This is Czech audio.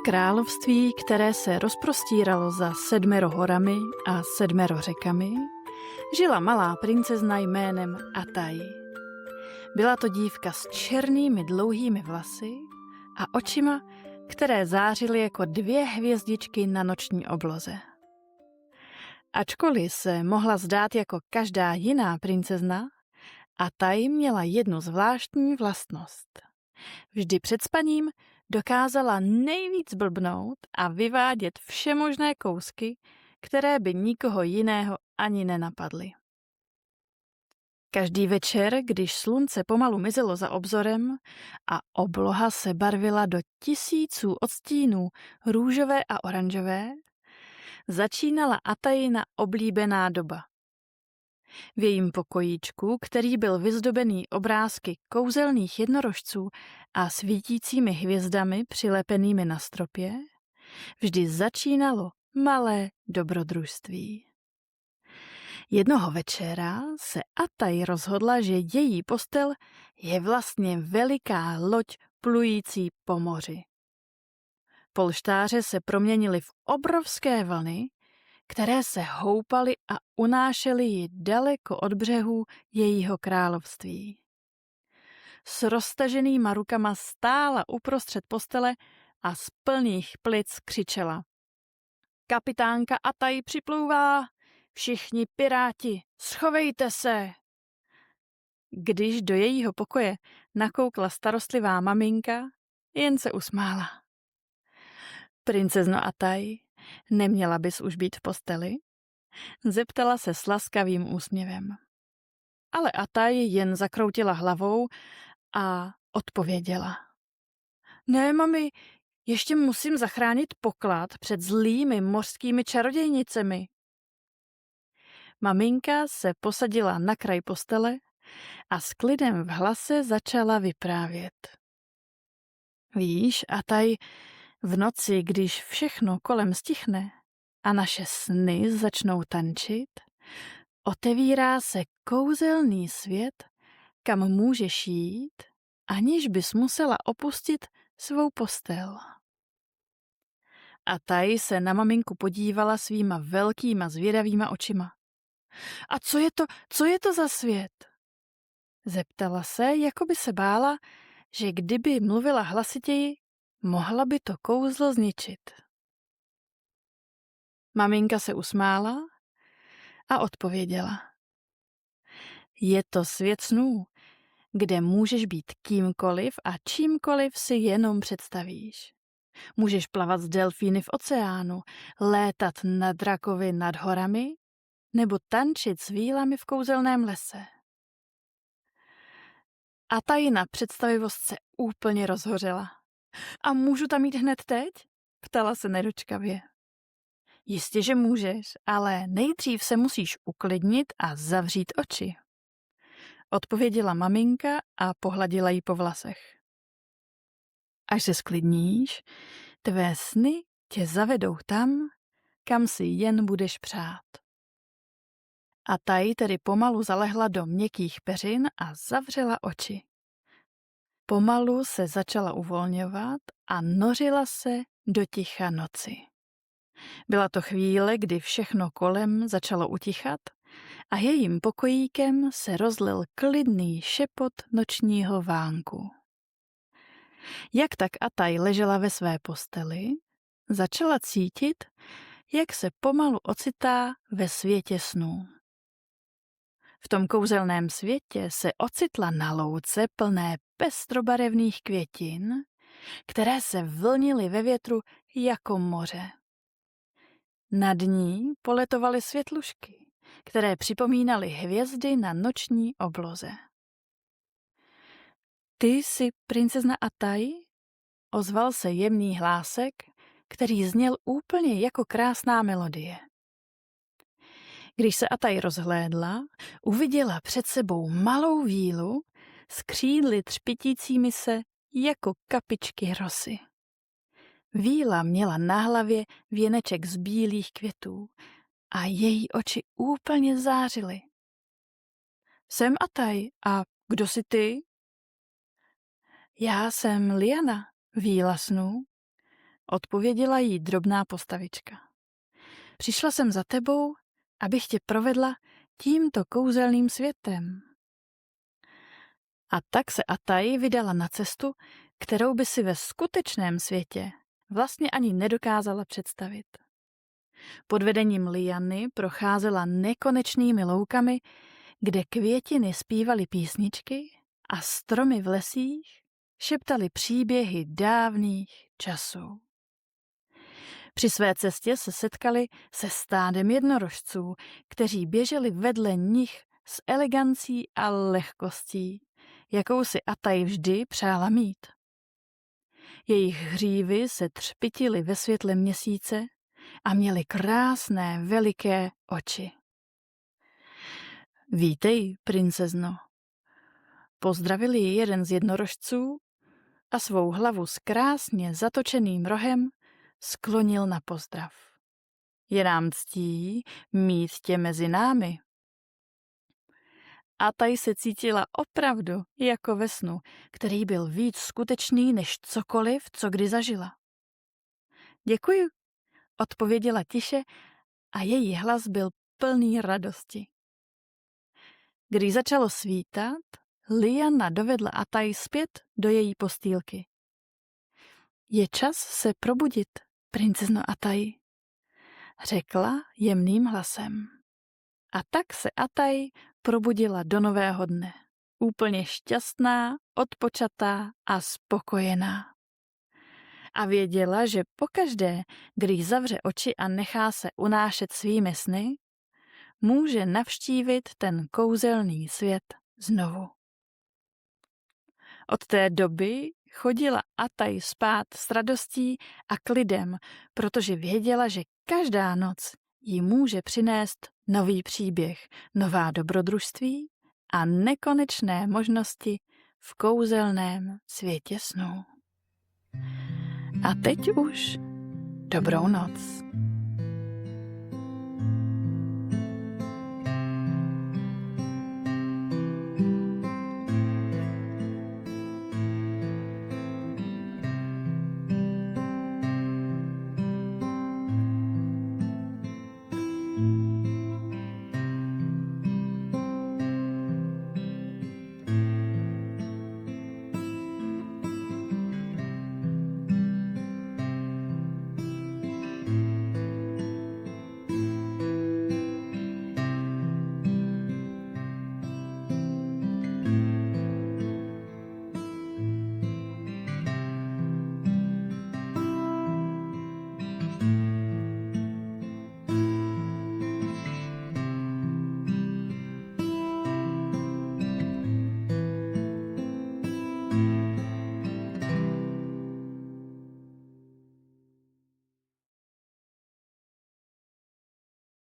království, které se rozprostíralo za 7 horami a 7 řekami, žila malá princezna jménem Atai. Byla to dívka s černými dlouhými vlasy a očima, které zářily jako 2 hvězdičky na noční obloze. Ačkoliv se mohla zdát jako každá jiná princezna, Atai měla jednu zvláštní vlastnost. Vždy před spaním dokázala nejvíc blbnout a vyvádět všemožné kousky, které by nikoho jiného ani nenapadly. Každý večer, když slunce pomalu mizelo za obzorem a obloha se barvila do tisíců odstínů růžové a oranžové, začínala Atajina oblíbená doba. V jejím pokojíčku, který byl vyzdobený obrázky kouzelných jednorožců a svítícími hvězdami přilepenými na stropě, vždy začínalo malé dobrodružství. Jednoho večera se Atai rozhodla, že její postel je vlastně veliká loď plující po moři. Polštáře se proměnily v obrovské vlny, které se houpaly a unášely ji daleko od břehů jejího království. S roztaženýma rukama stála uprostřed postele a z plných plic křičela: Kapitánka Atai připlouvá! Všichni piráti, schovejte se! Když do jejího pokoje nakoukla starostlivá maminka, jen se usmála. Princezno Atai, neměla bys už být v posteli? Zeptala se s laskavým úsměvem. Ale Atai jen zakroutila hlavou a odpověděla. Ne, mami, ještě musím zachránit poklad před zlými mořskými čarodějnicemi. Maminka se posadila na kraj postele a s klidem v hlase začala vyprávět. Víš, Atai, v noci, když všechno kolem stichne a naše sny začnou tančit, otevírá se kouzelný svět, kam můžeš jít, aniž bys musela opustit svou postel. Atai se na maminku podívala svýma velkýma zvědavýma očima. A co je to za svět? Zeptala se, jako by se bála, že kdyby mluvila hlasitěji, mohla by to kouzlo zničit. Maminka se usmála a odpověděla. Je to svět snů, kde můžeš být kýmkoliv a čímkoliv si jenom představíš. Můžeš plavat s delfíny v oceánu, létat na drakovi nad horami nebo tančit s vílami v kouzelném lese. Atajina představivost se úplně rozhořela. A můžu tam jít hned teď? Ptala se nedočkavě. Jistě, že můžeš, ale nejdřív se musíš uklidnit a zavřít oči. Odpověděla maminka a pohladila jí po vlasech. Až se sklidníš, tvé sny tě zavedou tam, kam si jen budeš přát. Atai tedy pomalu zalehla do měkkých peřin a zavřela oči. Pomalu se začala uvolňovat a nořila se do ticha noci. Byla to chvíle, kdy všechno kolem začalo utichat a jejím pokojíkem se rozlil klidný šepot nočního vánku. Jak tak Atai ležela ve své posteli, začala cítit, jak se pomalu ocitá ve světě snů. V tom kouzelném světě se ocitla na louce plné pestrobarevných květin, které se vlnily ve větru jako moře. Nad ní poletovaly světlušky, které připomínaly hvězdy na noční obloze. Ty jsi princezna Atai? Ozval se jemný hlásek, který zněl úplně jako krásná melodie. Když se Atai rozhlédla, uviděla před sebou malou vílu s křídly třpitícími se jako kapičky rosy. Víla měla na hlavě věneček z bílých květů a její oči úplně zářily. Jsem Atai a kdo jsi ty? Já jsem Liana, víla snů. odpověděla jí drobná postavička. Přišla jsem za tebou, abych tě provedla tímto kouzelným světem. A tak se Atai vydala na cestu, kterou by si ve skutečném světě vlastně ani nedokázala představit. Pod vedením Liany procházela nekonečnými loukami, kde květiny zpívaly písničky a stromy v lesích šeptaly příběhy dávných časů. Při své cestě se setkali se stádem jednorožců, kteří běželi vedle nich s elegancí a lehkostí, jakou si Atai vždy přála mít. Jejich hřívy se třpytily ve světle měsíce a měly krásné veliké oči. Vítej, princezno. Pozdravil ji jeden z jednorožců a svou hlavu s krásně zatočeným rohem sklonil na pozdrav. Je nám ctí mít tě mezi námi. Atai se cítila opravdu jako ve snu, který byl víc skutečný než cokoliv, co kdy zažila. Děkuji, odpověděla tiše a její hlas byl plný radosti. Když začalo svítat, Liana dovedla Atai zpět do její postýlky. Je čas se probudit, princezno Atai, řekla jemným hlasem. A tak se Atai probudila do nového dne. Úplně šťastná, odpočatá a spokojená. A věděla, že pokaždé, když zavře oči a nechá se unášet svými sny, může navštívit ten kouzelný svět znovu. Od té doby chodila Atai spát s radostí a klidem, protože věděla, že každá noc jí může přinést nový příběh, nová dobrodružství a nekonečné možnosti v kouzelném světě snů. A teď už dobrou noc.